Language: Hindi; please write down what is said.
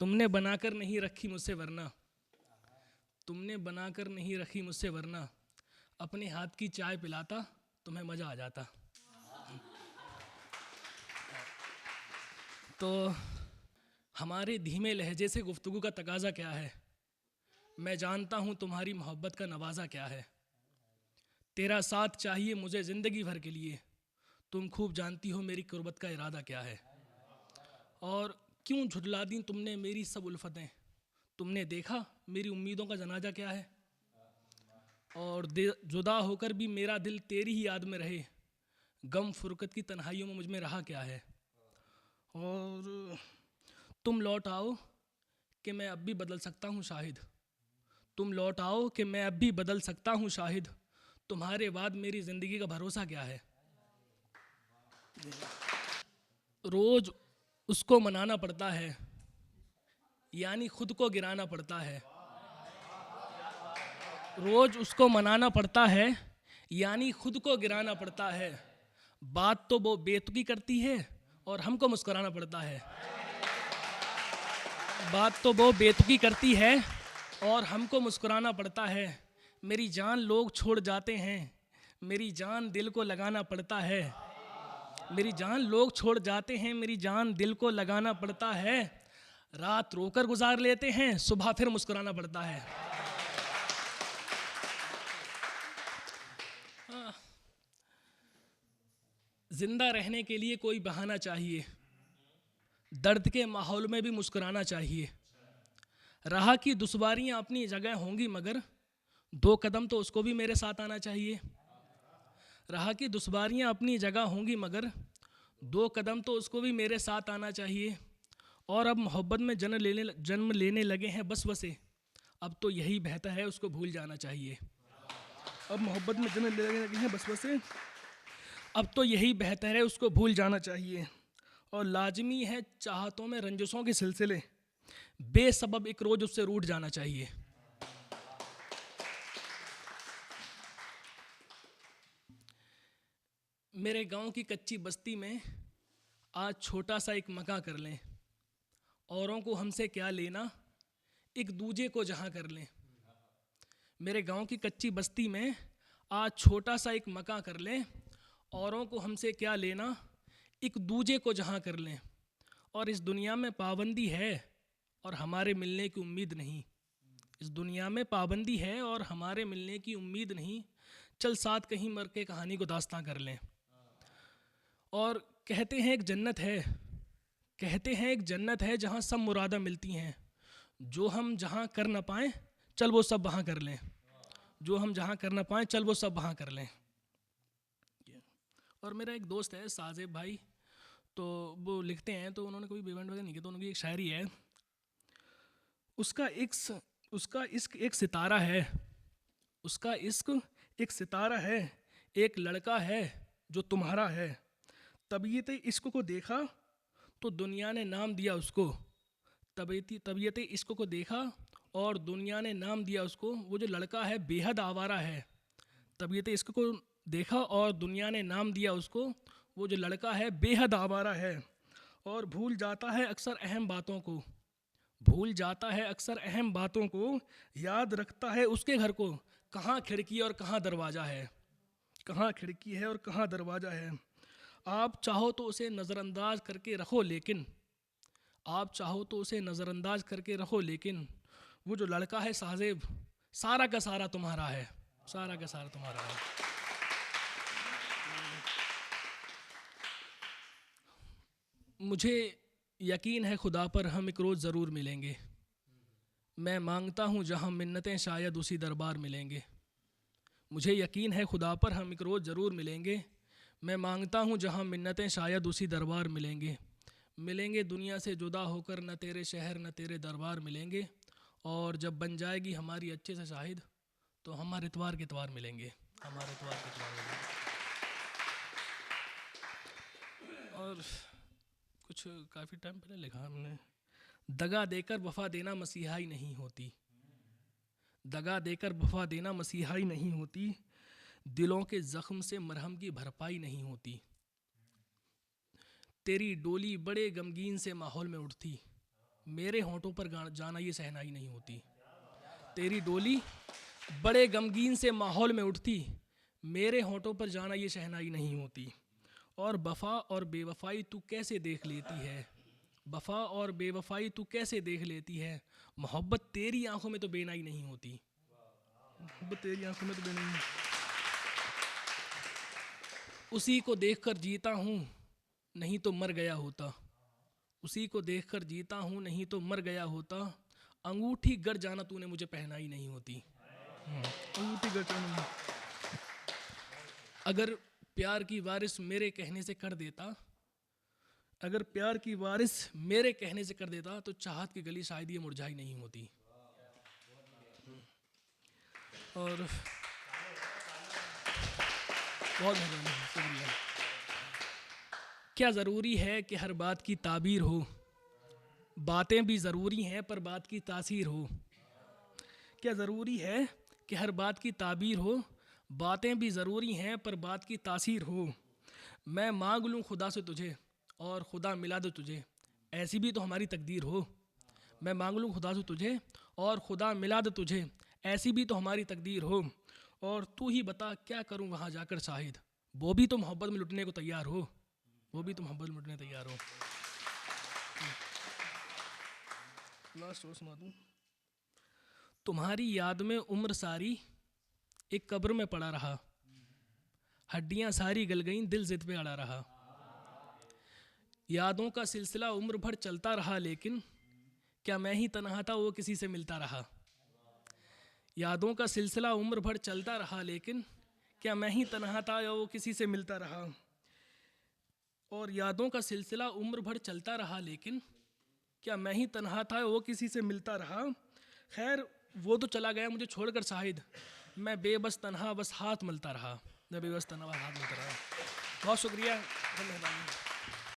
तुमने बनाकर नहीं रखी मुझसे वरना, तुमने बनाकर नहीं रखी मुझसे वरना, अपने हाथ की चाय पिलाता तुम्हें मज़ा आ जाता। तो हमारे धीमे लहजे से गुफ्तगू का तकाजा क्या है, मैं जानता हूँ तुम्हारी मोहब्बत का नवाजा क्या है। तेरा साथ चाहिए मुझे ज़िंदगी भर के लिए, तुम खूब जानती हो मेरी कुर्बत का इरादा क्या है। और क्यों झुठला दी तुमने मेरी सब उल्फतें, तुमने देखा मेरी उम्मीदों का जनाजा क्या है। और जुदा होकर भी मेरा दिल तेरी ही याद में रहे, गम फुरकत की तन्हाइयों में मुझ में रहा क्या है। और तुम लौट आओ कि मैं अब भी बदल सकता हूँ शाहिद, तुम लौट आओ कि मैं अब भी बदल सकता हूँ शाहिद, तुम्हारे बाद मेरी ज़िंदगी का भरोसा क्या है। रोज़ उसको मनाना पड़ता है, यानी खुद को गिराना पड़ता है। रोज़ उसको मनाना पड़ता है, यानी खुद को गिराना पड़ता है। बात तो वो बेतुकी करती है और हमको मुस्कुराना पड़ता है। बात तो वो बेतुकी करती है और हमको मुस्कुराना पड़ता है। मेरी जान लोग छोड़ जाते हैं, मेरी जान दिल को लगाना पड़ता है। मेरी जान लोग छोड़ जाते हैं, मेरी जान दिल को लगाना पड़ता है। रात रोकर गुजार लेते हैं, सुबह फिर मुस्कुराना पड़ता है। जिंदा रहने के लिए कोई बहाना चाहिए, दर्द के माहौल में भी मुस्कुराना चाहिए। राह की दुश्वारियाँ अपनी जगह होंगी मगर, 2 कदम तो उसको भी मेरे साथ आना चाहिए। राह की दुश्वारियाँ अपनी जगह होंगी मगर, 2 कदम तो उसको भी मेरे साथ आना चाहिए। और अब मोहब्बत में जन्म लेने लगे हैं बस बसे, अब तो यही बेहतर है उसको भूल जाना चाहिए। अब मोहब्बत में जन्म लेने लगे हैं बस बसे, अब तो यही बेहतर है उसको भूल जाना चाहिए। और लाजमी है चाहतों में रंजिशों के सिलसिले, बेसबब एक रोज़ उससे रूठ जाना चाहिए। मेरे गांव की कच्ची बस्ती में आज छोटा सा एक मकान कर लें, औरों को हमसे क्या लेना, एक दूजे को जहाँ कर लें। मेरे गांव की कच्ची बस्ती में आज छोटा सा एक मकान कर लें, औरों को हमसे क्या लेना, एक दूजे को जहाँ कर लें। और इस दुनिया में पाबंदी है और हमारे मिलने की उम्मीद नहीं, इस दुनिया में पाबंदी है और हमारे मिलने की उम्मीद नहीं, चल साथ कहीं मर के कहानी को दास्तां कर लें। और कहते हैं एक जन्नत है, कहते हैं एक जन्नत है जहाँ सब मुरादा मिलती हैं, जो हम जहाँ कर ना पाएँ चल वो सब वहाँ कर लें, जो हम जहाँ कर ना पाएँ चल वो सब वहाँ कर लें। और मेरा एक दोस्त है साजिब भाई, तो वो लिखते हैं, तो उन्होंने कोई इवेंट वगैरह नहीं किया, तो उनकी एक शायरी है, उसका इश्क एक सितारा है, उसका इश्क एक सितारा है, एक लड़का है जो तुम्हारा है। तबीयत इश्क को देखा तो दुनिया ने नाम दिया उसको, तबीयत इश्क को देखा और दुनिया ने नाम दिया उसको, वो जो लड़का है बेहद आवारा है। तबीयत इश्क को देखा और दुनिया ने नाम दिया उसको, वो जो लड़का है बेहद आवारा है। और भूल जाता है अक्सर अहम बातों को, भूल जाता है अक्सर अहम बातों को, याद रखता है उसके घर को, कहाँ खिड़की और कहाँ दरवाज़ा है, कहाँ खिड़की है और कहाँ दरवाज़ा है। आप चाहो तो उसे नज़रअंदाज करके रखो लेकिन, आप चाहो तो उसे नज़रअंदाज करके रखो लेकिन, वो जो लड़का है साजिब सारा का सारा तुम्हारा है, सारा का सारा तुम्हारा है। मुझे यकीन है खुदा पर हम एक रोज़ ज़रूर मिलेंगे, मैं मांगता हूँ जहाँ मिन्नतें शायद उसी दरबार मिलेंगे। मुझे यकीन है खुदा पर हम एक रोज़ ज़रूर मिलेंगे, मैं मांगता हूँ जहाँ मिन्नतें शायद उसी दरबार मिलेंगे। मिलेंगे दुनिया से जुदा होकर, न तेरे शहर न तेरे दरबार मिलेंगे। और जब बन जाएगी हमारी अच्छे से शाहिद, तो हमारे इतवार के इतवार मिलेंगे, हमारे इतवार के इतवार मिलेंगे। और कुछ काफ़ी टाइम पहले लिखा हमने, दगा देकर वफा देना मसीहाई नहीं होती, दगा देकर वफा देना मसीहाई नहीं होती, दिलों के ज़ख्म से मरहम की भरपाई नहीं होती। तेरी डोली बड़े गमगीन से माहौल में उठती, मेरे होंठों पर जाना ये शहनाई नहीं होती। तेरी डोली बड़े गमगीन से माहौल में उठती, मेरे होंठों पर जाना ये शहनाई नहीं होती। और वफ़ा और बेवफ़ाई तू कैसे देख लेती है, वफ़ा और बेवफ़ाई तू कैसे देख लेती है, मोहब्बत तेरी आंखों में तो बेनाई नहीं होती। मोहब्बत तेरी आंखों में तो बेनाई। उसी को देखकर जीता हूँ, नहीं तो मर गया होता। उसी को देखकर जीता हूँ, नहीं तो मर गया होता। अंगूठी गड़ जाना तूने मुझे पहनाई नहीं होती। अंगूठी गड़ जाना। अगर प्यार की वारिस मेरे कहने से कर देता, अगर प्यार की वारिस मेरे कहने से कर देता, तो चाहत की गली शायद ये मुरझाई नहीं होती। और बहुत मेहरबानी, शुक्रिया। क्या ज़रूरी है कि हर बात की ताबीर हो, बातें भी ज़रूरी हैं पर बात की तासीर हो। क्या ज़रूरी है कि हर बात की ताबीर हो, बातें भी ज़रूरी हैं पर बात की तासीर हो। मैं मांग लूँ खुदा से तुझे और खुदा मिला दे तुझे, ऐसी भी तो हमारी तकदीर हो। मैं मांग लूँ खुदा से तुझे और खुदा मिला दे तुझे, ऐसी भी तो हमारी तकदीर हो। और तू ही बता क्या करूँ वहाँ जाकर शाहिद, वो भी तो मोहब्बत में लुटने को तैयार हो, वो भी तो मोहब्बत में लुटने तैयार हो। लास्ट और सुना दूँ। तुम्हारी याद में उम्र सारी एक कब्र में पड़ा रहा, हड्डियां सारी गल गईं, दिल जिद पे अड़ा रहा। यादों का सिलसिला उम्र भर चलता रहा, लेकिन क्या मैं ही तन्हा था वो किसी से मिलता रहा। यादों का सिलसिला उम्र भर चलता रहा, लेकिन क्या मैं ही तन्हा था या वो किसी से मिलता रहा। और यादों का सिलसिला उम्र भर चलता रहा, लेकिन क्या मैं ही तन्हा था वो किसी से मिलता रहा। खैर वो तो चला गया मुझे छोड़कर शाहिद, मैं बेबस तन्हा बस हाथ मलता रहा, मैं बेबस तन्हा बस हाथ मलता रहा। बहुत शुक्रिया, बहुत मेहरबानी।